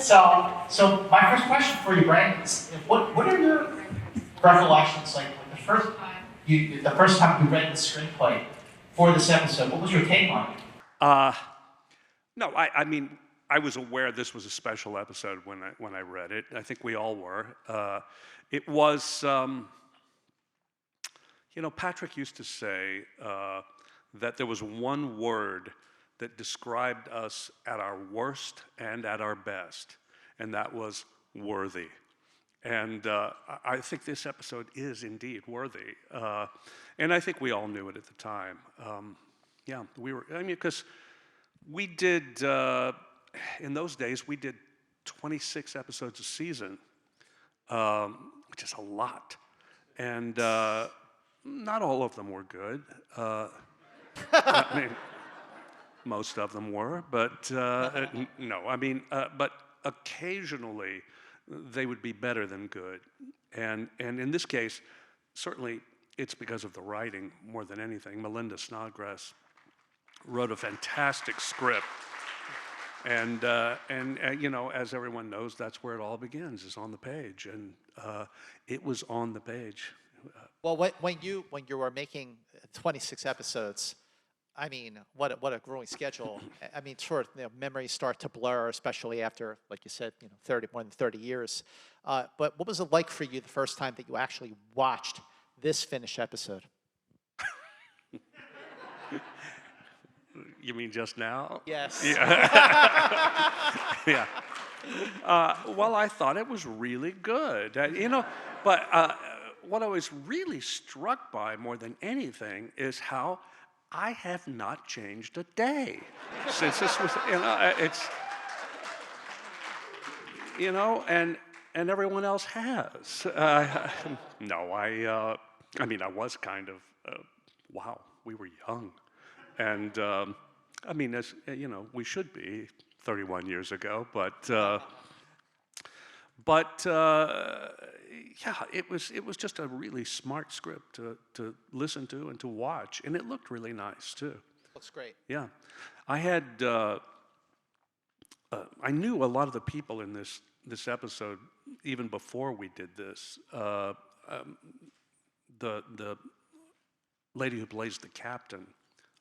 So my first question for you, Brent, is what are your recollections like the first time you read the screenplay for this episode? What was your take on it? No, I mean, I was aware this was a special episode when I read it. I think we all were. It was, Patrick used to say that there was one word that described us at our worst and at our best, and that was worthy. And I think this episode is indeed worthy. And I think we all knew it at the time. Because we did, in those days, we did 26 episodes a season, which is a lot. And not all of them were good. I mean, most of them were, but but occasionally they would be better than good. And in this case, certainly it's because of the writing more than anything. Melinda Snodgrass wrote a fantastic script. And as everyone knows, that's where it all begins, is on the page. And it was on the page. Well, when you were making 26 episodes, I mean, what a grueling schedule. I mean, sure, memories start to blur, especially after, like you said, more than 30 years. But what was it like for you the first time that you actually watched this finished episode? You mean just now? Yes. Yeah. Yeah. Well, I thought it was really good. But what I was really struck by more than anything is how I have not changed a day since this was, and everyone else has. No, I was kind of, wow, we were young. And as we should be 31 years ago, but it was just a really smart script to listen to and to watch, and it looked really nice too. Looks great. Yeah, I had I knew a lot of the people in this episode even before we did this. The lady who plays the captain,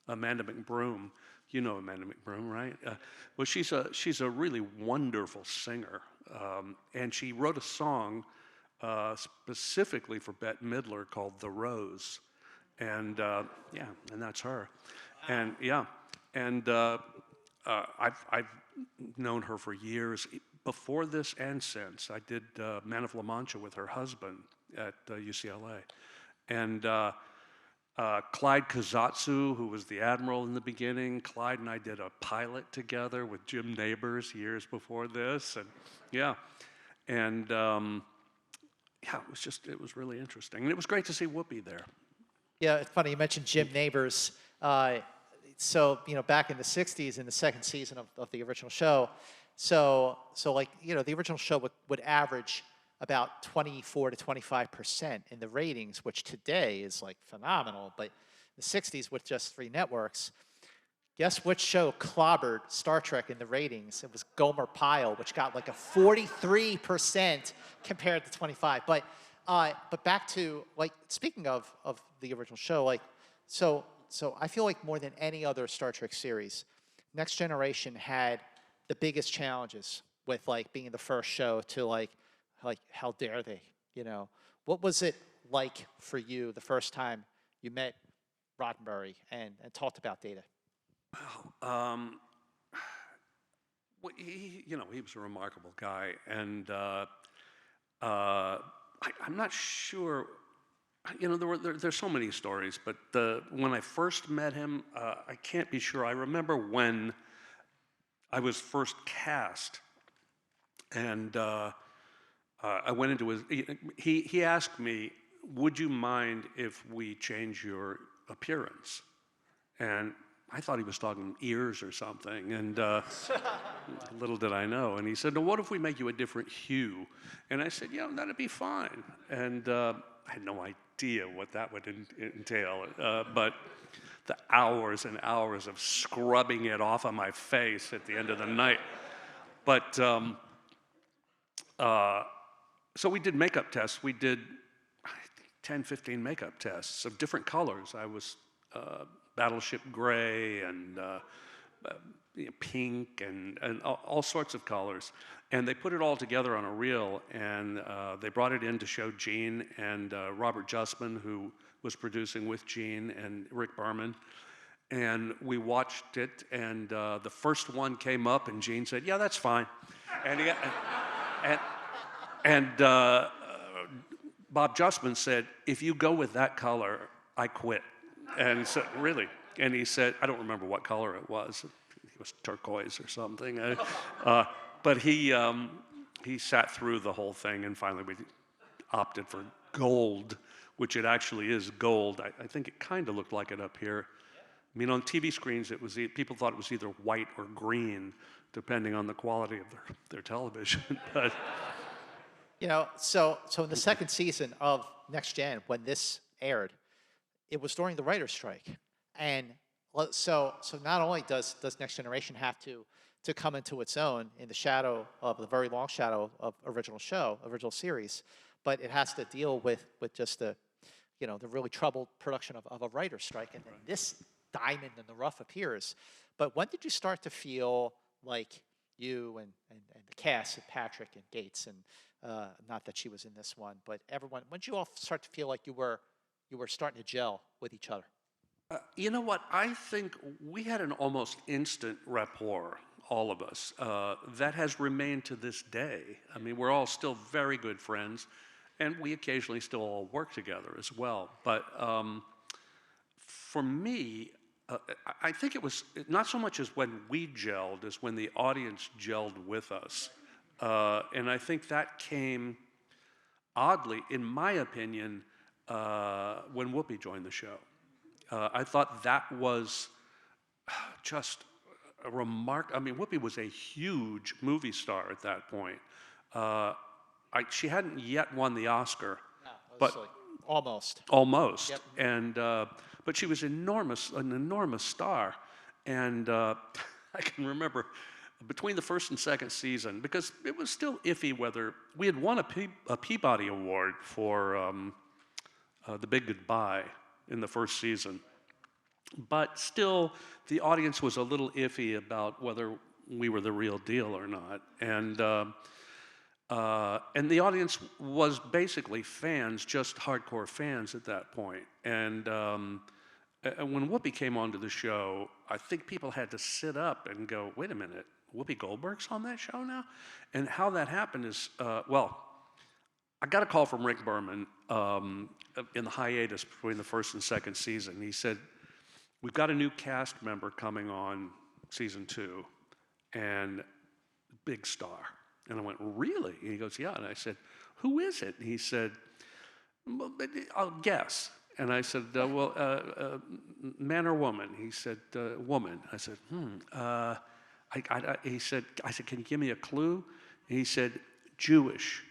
Amanda McBroom. You know Amanda McBroom, right? Well, she's a really wonderful singer, and she wrote a song specifically for Bette Midler called "The Rose," and and that's her. And I've known her for years, before this and since. I did Man of La Mancha with her husband at UCLA, and. Clyde Kazatsu, who was the admiral in the beginning, Clyde and I did a pilot together with Jim Nabors years before this, and it was really interesting, and it was great to see Whoopi there. Yeah, it's funny you mentioned Jim Nabors. So back in the '60s, in the second season of the original show, the original show would average about 24 to 25% in the ratings, which today is like phenomenal. But in the '60s, with just 3 networks, guess which show clobbered Star Trek in the ratings? It was Gomer Pyle, which got like a 43% compared to 25. But back to, speaking of the original show, so I feel like more than any other Star Trek series, Next Generation had the biggest challenges with being the first show to how dare they, What was it like for you the first time you met Roddenberry and talked about Data? Well, he was a remarkable guy, and I'm not sure. There's so many stories, but when I first met him, I can't be sure. I remember when I was first cast, and I went into his. He asked me, "Would you mind if we change your appearance?" And I thought he was talking ears or something, and little did I know. And he said, "No, what if we make you a different hue?" And I said, "Yeah, that'd be fine." And I had no idea what that would entail, but the hours and hours of scrubbing it off of my face at the end of the night. But So we did makeup tests. We did, I think, 10, 15 makeup tests of different colors. I was Battleship Gray and pink and all sorts of colors. And they put it all together on a reel, and they brought it in to show Gene and Robert Justman, who was producing with Gene, and Rick Berman. And we watched it, and the first one came up, and Gene said, "Yeah, that's fine." And Bob Justman said, "If you go with that color, I quit." And so, really, and he said, I don't remember what color it was. It was turquoise or something. But he sat through the whole thing, and finally we opted for gold, which it actually is gold. I think it kind of looked like it up here. I mean, on TV screens, it was people thought it was either white or green, depending on the quality of their television. But You know, so in the second season of Next Gen, when this aired, it was during the writer's strike, and so not only does Next Generation have to come into its own in the shadow of the very long shadow of original series, but it has to deal with just the really troubled production of a writer's strike, and then this diamond in the rough appears. But when did you start to feel like you and the cast, and Patrick and Gates, and not that she was in this one, but everyone, when did you all start to feel like you were starting to gel with each other? you know what? I think we had an almost instant rapport, all of us. That has remained to this day. I mean, we're all still very good friends, and we occasionally still all work together as well. But for me, I think it was not so much as when we gelled as when the audience gelled with us. And I think that came, oddly, in my opinion, when Whoopi joined the show. I thought that was just a I mean, Whoopi was a huge movie star at that point. She hadn't yet won the Oscar, but Like almost. almost. Yep. And but she was an enormous star. And I can remember between the first and second season, because it was still iffy whether we had won a Peabody Award for The Big Goodbye in the first season. But still, the audience was a little iffy about whether we were the real deal or not. And the audience was basically fans, just hardcore fans at that point. And when Whoopi came onto the show, I think people had to sit up and go, wait a minute, Whoopi Goldberg's on that show now? And how that happened is, I got a call from Rick Berman in the hiatus between the first and second season. He said, we've got a new cast member coming on season 2, and big star. And I went, really? And he goes, yeah. And I said, who is it? And he said, well, I'll guess. And I said, man or woman? He said, woman. I said, I said, can you give me a clue? And he said, Jewish.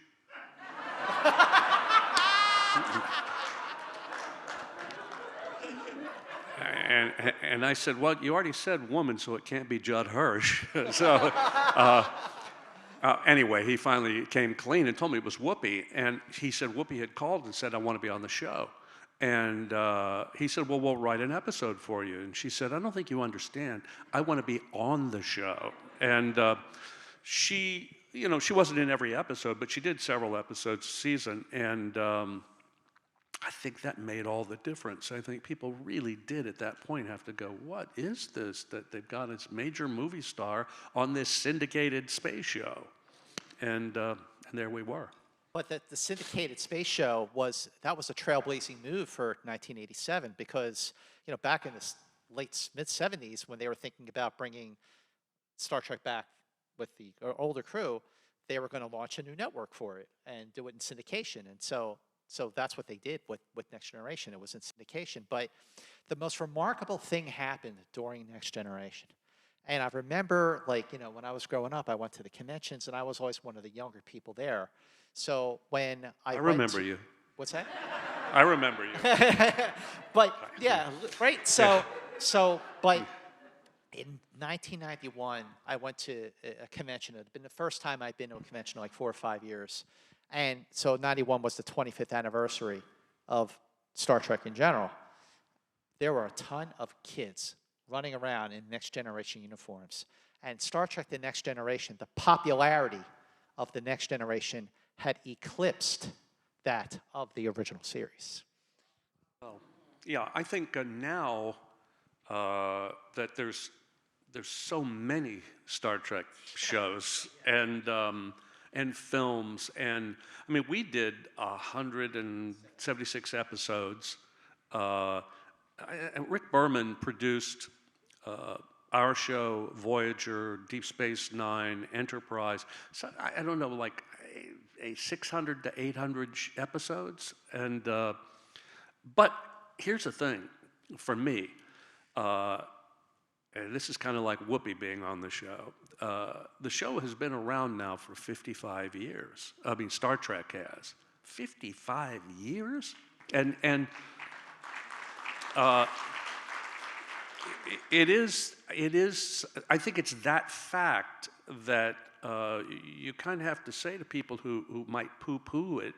And I said, well, you already said woman, so it can't be Judd Hirsch. So anyway, he finally came clean and told me it was Whoopi. And he said Whoopi had called and said, I want to be on the show. And he said, well, we'll write an episode for you. And she said, I don't think you understand. I want to be on the show. And she wasn't in every episode, but she did several episodes a season. And I think that made all the difference. I think people really did at that point have to go, what is this that they've got this major movie star on this syndicated space show? And there we were. But the syndicated space show was a trailblazing move for 1987, because back in the late mid-70s, when they were thinking about bringing Star Trek back with the older crew, they were going to launch a new network for it and do it in syndication. And so that's what they did with Next Generation. It was in syndication. But the most remarkable thing happened during Next Generation. And I remember, when I was growing up, I went to the conventions, and I was always one of the younger people there. So when I remember you. What's that? I remember you. But yeah, right. But in 1991, I went to a convention. It had been the first time I'd been to a convention in like 4 or 5 years. And so 91 was the 25th anniversary of Star Trek in general. There were a ton of kids running around in Next Generation uniforms. And Star Trek The Next Generation, the popularity of The Next Generation had eclipsed that of the original series. Well, yeah, I think now that there's so many Star Trek shows and films, and I mean, we did 176 episodes. Rick Berman produced our show, Voyager, Deep Space Nine, Enterprise. So I don't know, like a 600 to 800 episodes, and but here's the thing, for me. And this is kind of like Whoopi being on the show. The show has been around now for 55 years. I mean, Star Trek has. 55 years? And it is, I think it's that fact that you kind of have to say to people who might poo-poo it,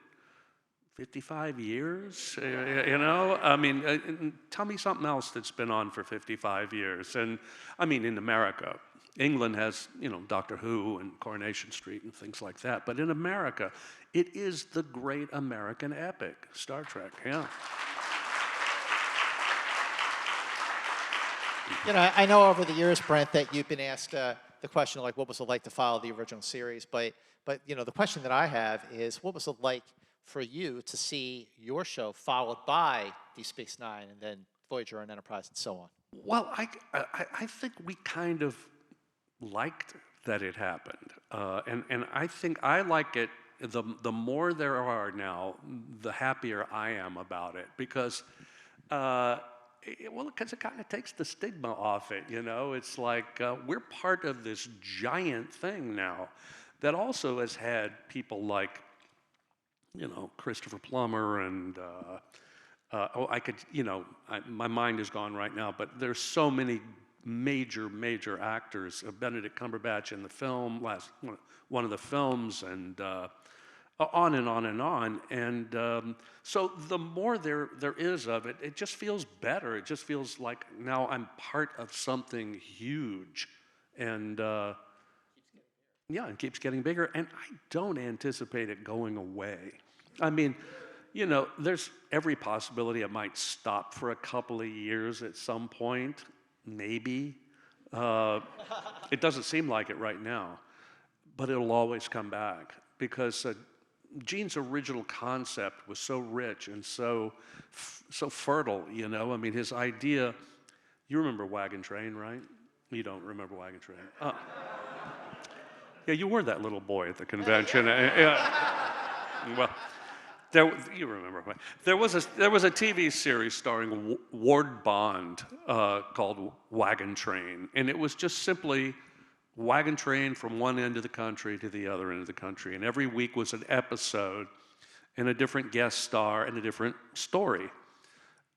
55 years, you know? I mean, tell me something else that's been on for 55 years. And I mean, in America, England has, you know, Doctor Who and Coronation Street and things like that. But in America, it is the great American epic, Star Trek, yeah. You know, I know over the years, Brent, that you've been asked the question, like, what was it like to follow the original series? But you know, the question that I have is, what was it like for you to see your show followed by Deep Space Nine and then Voyager and Enterprise and so on? Well, I think we kind of liked that it happened. And I think I like it, the more there are now, the happier I am about it. Because, because it kind of takes the stigma off it, you know? It's like we're part of this giant thing now that also has had people like, you know, Christopher Plummer and, I could, you know, my mind is gone right now, but there's so many major actors. Benedict Cumberbatch in the film, one of the films, and on and on and on. And so the more there is of it, it just feels better. It just feels like now I'm part of something huge. And yeah, it keeps getting bigger. And I don't anticipate it going away. I mean, you know, there's every possibility it might stop for a couple of years at some point, maybe. It doesn't seem like it right now, but it'll always come back because Gene's original concept was so rich and so fertile, you know. I mean, his idea, you remember Wagon Train, right? You don't remember Wagon Train. Yeah, you were that little boy at the convention. Well, you remember. There was a TV series starring Ward Bond called Wagon Train, and it was just simply wagon train from one end of the country to the other end of the country. And every week was an episode and a different guest star and a different story.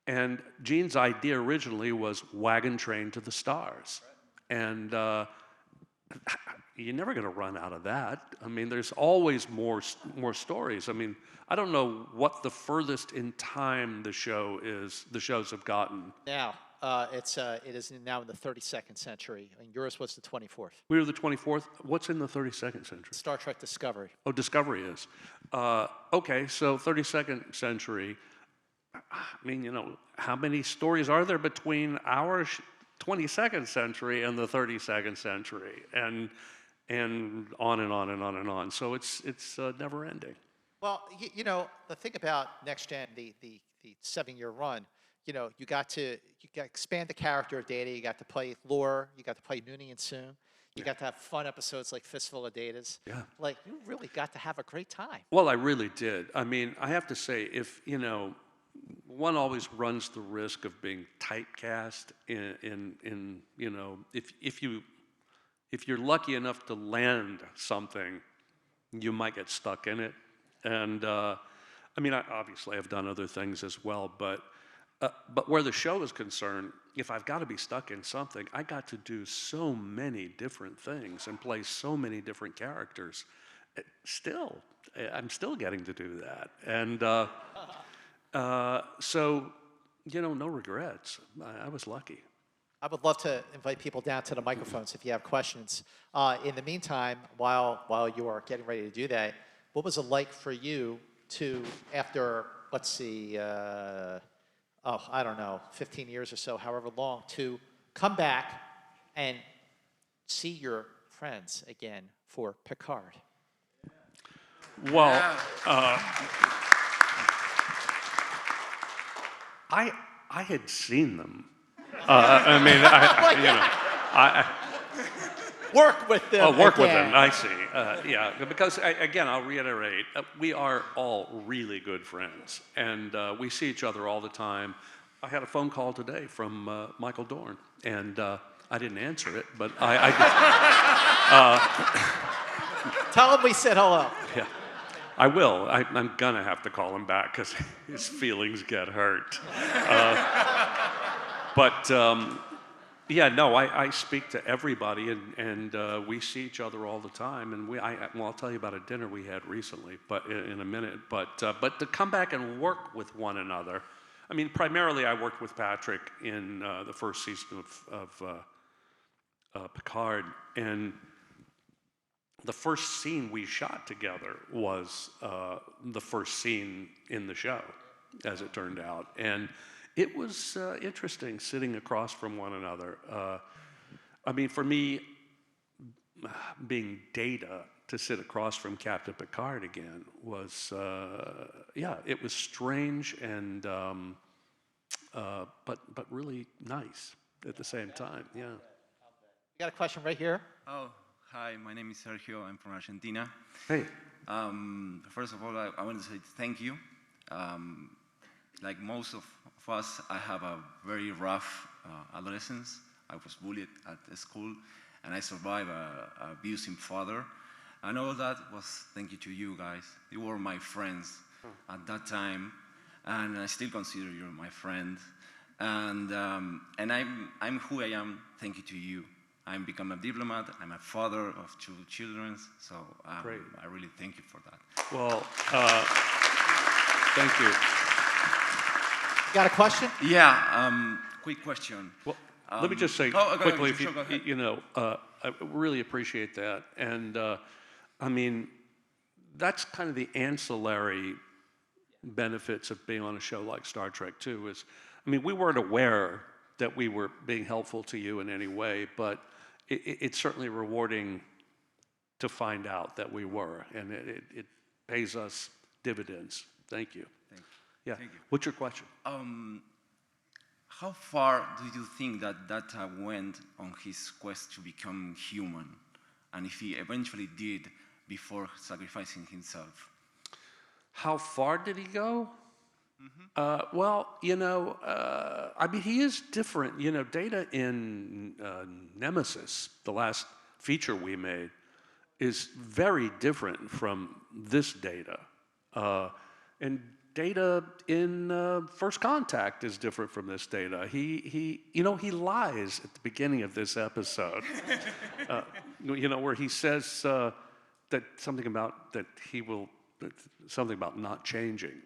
And Gene's idea originally was Wagon Train to the Stars. And you're never going to run out of that. I mean, there's always more stories. I mean, I don't know what the furthest in time the shows have gotten. Now, it is now in the 32nd century, and yours was the 24th. We were the 24th. What's in the 32nd century? Star Trek Discovery. Oh, Discovery is. Okay, so 32nd century. I mean, you know, how many stories are there between our 22nd century and the 32nd century, and on and on and on and on. So it's never ending. Well, you know, the thing about Next Gen, the 7-year run, you know, you got to expand the character of Data. You got to play Lore. You got to play Noonien and Soon. You got to have fun episodes like Fistful of Datas. Yeah. Like, you really got to have a great time. Well, I really did. I mean, I have to say, if, you know, one always runs the risk of being typecast in you know, if you're lucky enough to land something, you might get stuck in it. And I mean, obviously I've done other things as well, but But where the show is concerned, if I've got to be stuck in something, I got to do so many different things and play so many different characters. I'm still getting to do that. And so, no regrets. I was lucky. I would love to invite people down to the microphones if you have questions. In the meantime, while you are getting ready to do that, what was it like for you to, after, let's see, I don't know, 15 years or so, however long, to come back and see your friends again for Picard? Well, I had seen them. Work with them. Work with them, I see. Yeah, because again, I'll reiterate, we are all really good friends, and we see each other all the time. I had a phone call today from Michael Dorn, and I didn't answer it, but I Tell him we said hello. yeah, I will. I'm gonna have to call him back because his feelings get hurt. I speak to everybody, and we see each other all the time. And I'll tell you about a dinner we had recently, but in a minute. But to come back and work with one another, I mean, primarily I worked with Patrick in the first season of Picard, and the first scene we shot together was the first scene in the show, as it turned out, and it was interesting sitting across from one another. I mean, for me, being Data, to sit across from Captain Picard again was, it was strange and, but really nice at the same time, yeah. You got a question right here? Oh, hi, my name is Sergio, I'm from Argentina. Hey. First of all, I want to say thank you. Like most of us, I have a very rough adolescence. I was bullied at school, and I survived an abusive father. And all that was thank you to you guys. You were my friends at that time, and I still consider you my friend. And I'm who I am thank you to you. I'm become a diplomat. I'm a father of 2 children. So Great. I really thank you for that. Well, thank you. Got a question? Yeah, quick question. Well, let me just say quickly, I really appreciate that. And I mean, that's kind of the ancillary benefits of being on a show like Star Trek too, is, I mean, we weren't aware that we were being helpful to you in any way, but it's certainly rewarding to find out that we were, and it pays us dividends. Thank you. Thank you. Yeah. Thank you. What's your question? How far do you think that Data went on his quest to become human, and if he eventually did before sacrificing himself? How far did he go? Mm-hmm. I mean, he is different. Data in Nemesis, the last feature we made, is very different from this Data. And Data in First Contact is different from this Data. He lies at the beginning of this episode, where he says that something about not changing,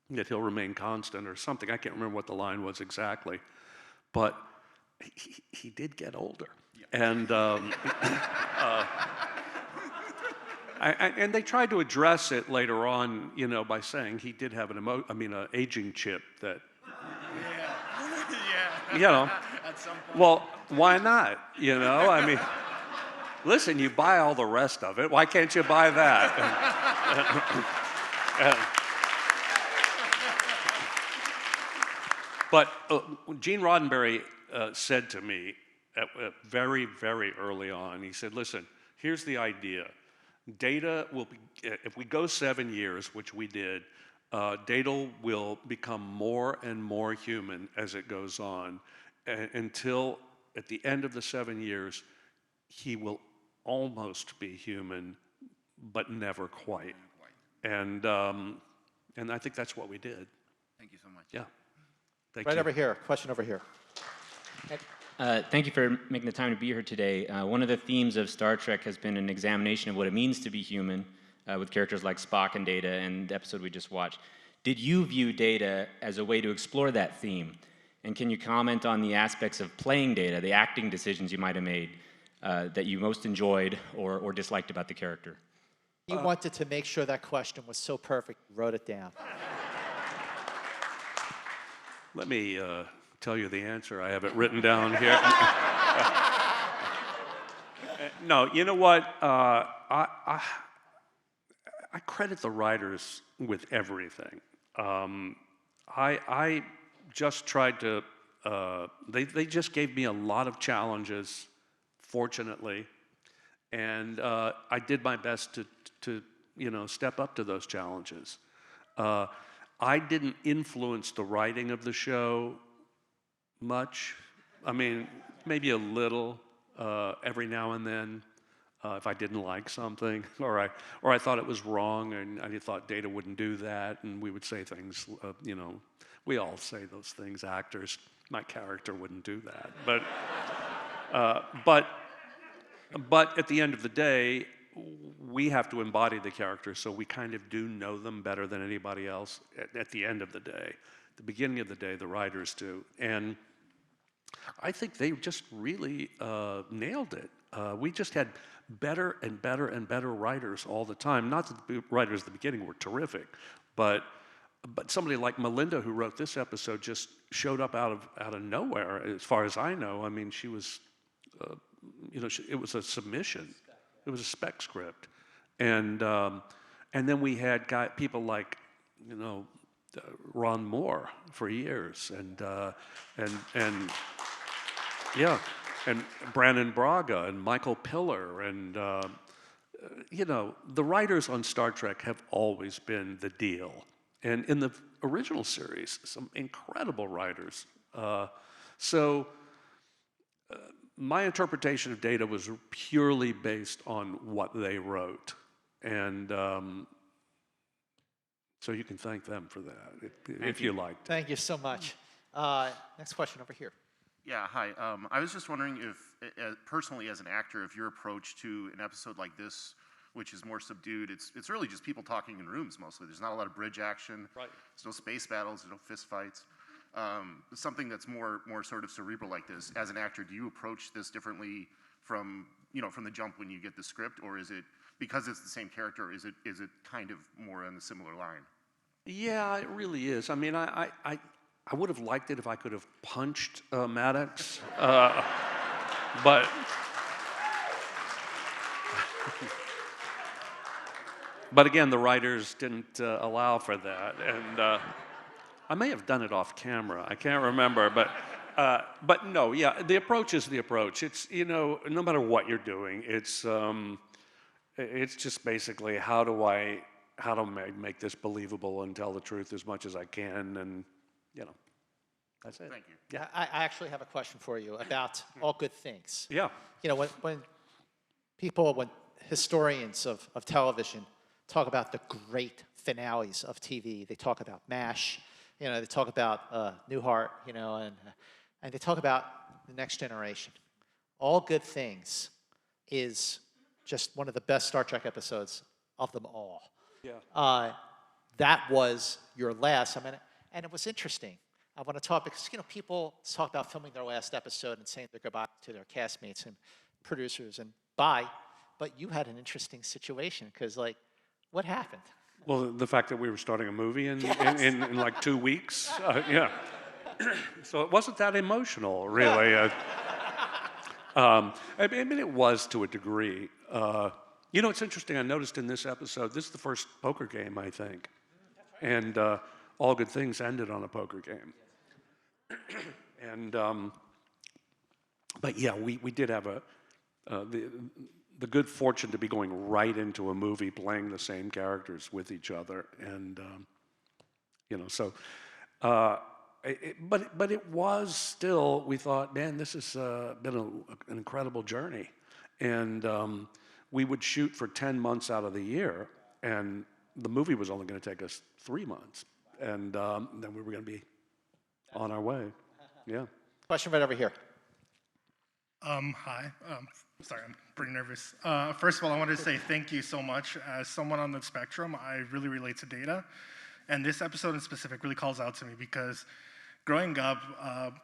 that he'll remain constant or something. I can't remember what the line was exactly, but he did get older, and. And they tried to address it later on, by saying he did have an aging chip that, At some point. well, why not? I mean, listen, you buy all the rest of it. Why can't you buy that? But Gene Roddenberry said to me very, very early on, he said, listen, here's the idea. Data will be, if we go 7 years, which we did, Data will become more and more human as it goes on, until at the end of the 7 years, he will almost be human, but never quite. And I think that's what we did. Thank you so much. Yeah. Thank Right you. over here. Question over here. Thank you for making the time to be here today. One of the themes of Star Trek has been an examination of what it means to be human, with characters like Spock and Data, and the episode we just watched. Did you view Data as a way to explore that theme? And can you comment on the aspects of playing Data, the acting decisions you might have made that you most enjoyed or disliked about the character? He wanted to make sure that question was so perfect, he wrote it down. Let me tell you the answer. I have it written down here. No, you know what? I credit the writers with everything. I just tried to. They just gave me a lot of challenges, fortunately, and I did my best to step up to those challenges. I didn't influence the writing of the show much. I mean, maybe a little every now and then. If I didn't like something, or I thought it was wrong, and I thought Data wouldn't do that, and we would say things, we all say those things, actors. My character wouldn't do that, but at the end of the day, we have to embody the character, so we kind of do know them better than anybody else at the end of the day. The beginning of the day, the writers do, and I think they just really nailed it. We just had better and better and better writers all the time. Not that the writers at the beginning were terrific, but somebody like Melinda, who wrote this episode, just showed up out of nowhere. As far as I know, I mean, she was, it was a submission. It was a spec script, and then we had people like, Ron Moore for years, and yeah. And Brandon Braga and Michael Piller and, the writers on Star Trek have always been the deal. And in the original series, some incredible writers. My interpretation of Data was purely based on what they wrote. And so you can thank them for that, if you liked. Thank you so much. Next question over here. Yeah, hi. I was just wondering if, personally as an actor, if your approach to an episode like this, which is more subdued, it's really just people talking in rooms mostly. There's not a lot of bridge action. Right. There's no space battles. There's no fist fights. Something that's more sort of cerebral like this. As an actor, do you approach this differently from the jump when you get the script, or is it because it's the same character? Is it kind of more on the similar line? Yeah, it really is. I mean, I would have liked it if I could have punched Maddox, but again, the writers didn't allow for that, and I may have done it off camera. I can't remember, but no, yeah, the approach is the approach. It's no matter what you're doing, it's just basically how do I make this believable and tell the truth as much as I can, and that's it. Thank you. Yeah, I actually have a question for you about All Good Things. Yeah. When historians of television talk about the great finales of TV, they talk about MASH, they talk about Newhart, and they talk about The Next Generation. All Good Things is just one of the best Star Trek episodes of them all. Yeah. That was your last, and it was interesting. I want to talk because, people talk about filming their last episode and saying their goodbye to their castmates and producers and bye, but you had an interesting situation because, what happened? Well, the fact that we were starting a movie in like 2 weeks, yeah. So it wasn't that emotional, really. I mean, it was to a degree. It's interesting. I noticed in this episode, this is the first poker game, I think, and All Good Things ended on a poker game. And but yeah, we did have the good fortune to be going right into a movie playing the same characters with each other, and but it was still, we thought, man, this has been an incredible journey, and we would shoot for 10 months out of the year, and the movie was only going to take us 3 months, and then we were going to be On our way. Yeah. Question right over here. Hi. Sorry, I'm pretty nervous. First of all, I wanted to say thank you so much. As someone on the spectrum, I really relate to data. And this episode in specific really calls out to me because growing up,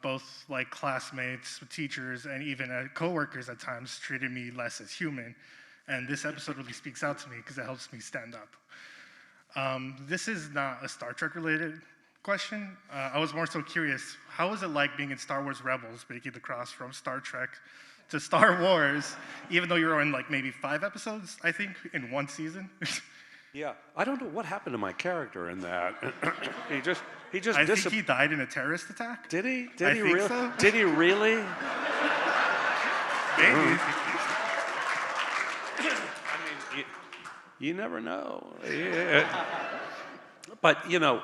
both like classmates, teachers, and even coworkers at times treated me less as human. And this episode really speaks out to me because it helps me stand up. This is not a Star Trek related question. I was more so curious, how was it like being in Star Wars Rebels, making the cross from Star Trek to Star Wars, even though you were in like maybe 5 episodes, I think, in 1 season? Yeah. I don't know what happened to my character in that. he just I think he died in a terrorist attack. Did he? I think so. Did he really? Maybe. I mean, you never know. Yeah. But you know,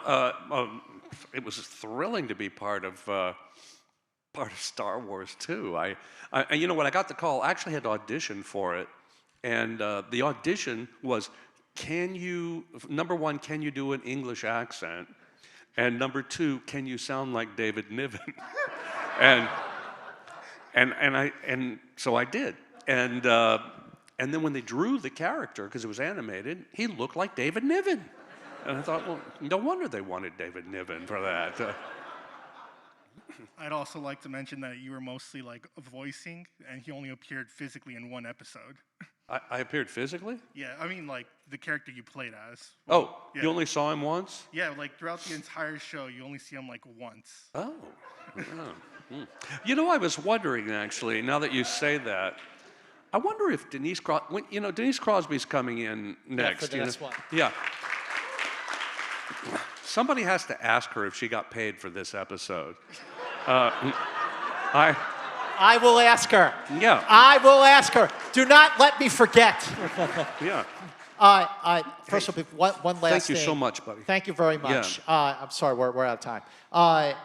it was thrilling to be part of Star Wars too. I you know, when I got the call, I actually had to audition for it, and the audition was, number one, can you do an English accent, and number 2, can you sound like David Niven? and so I did, and then when they drew the character, because it was animated, he looked like David Niven. And I thought, well, no wonder they wanted David Niven for that. I'd also like to mention that you were mostly like voicing, and he only appeared physically in 1 episode. I appeared physically? Yeah, I mean like the character you played as. Oh, yeah. You only saw him once? Yeah, like throughout the entire show, you only see him like once. Oh. You know, I was wondering actually, now that you say that, I wonder if Denise Crosby's coming in next. For the next one. Yeah. Somebody has to ask her if she got paid for this episode. I will ask her. Yeah. I will ask her. Do not let me forget. Yeah. First of all, one last Thank you thing. so much, buddy. Thank you very much. Yeah. I'm sorry, we're out of time.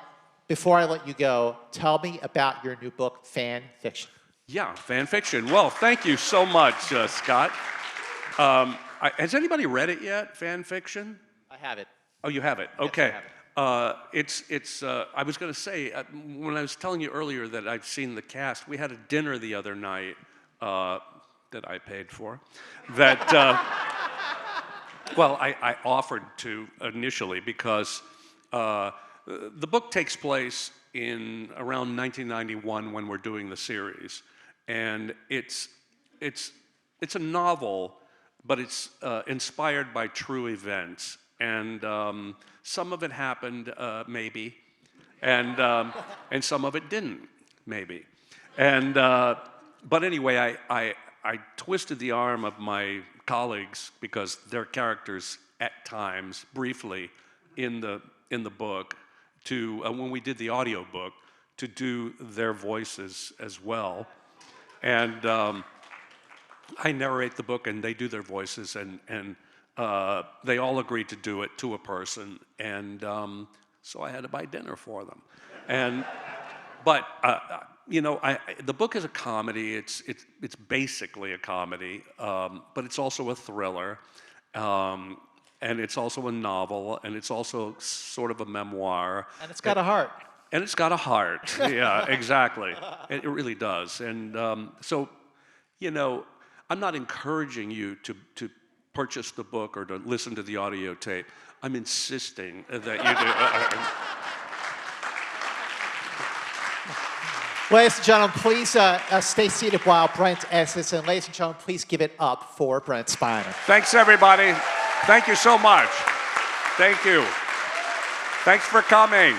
Before I let you go, tell me about your new book, Fan Fiction. Yeah, fan fiction. Well, thank you so much, Scott. Has anybody read it yet, fan fiction? I have it. Oh, you have it? Yes, Okay. I have it. I was going to say, when I was telling you earlier that I've seen the cast, we had a dinner the other night that I paid for. That, well, I offered to initially because the book takes place in around 1991 when we're doing the series. And it's a novel, but it's inspired by true events. And some of it happened, maybe, and some of it didn't, maybe. And but anyway, I twisted the arm of my colleagues because their characters at times, briefly, in the book, to when we did the audio book, to do their voices as well. And I narrate the book, and they do their voices, and they all agreed to do it to a person, and so I had to buy dinner for them. But you know, the book is a comedy. It's basically a comedy, but it's also a thriller, and it's also a novel, and it's also sort of a memoir. And it's got a heart. And it's got a heart. Yeah, exactly. It really does. And so, you know, I'm not encouraging you to purchase the book or to listen to the audio tape. I'm insisting that you do. Ladies and gentlemen, please stay seated while Brent asks this. And ladies and gentlemen, please give it up for Brent Spiner. Thanks, everybody. Thank you so much. Thank you. Thanks for coming.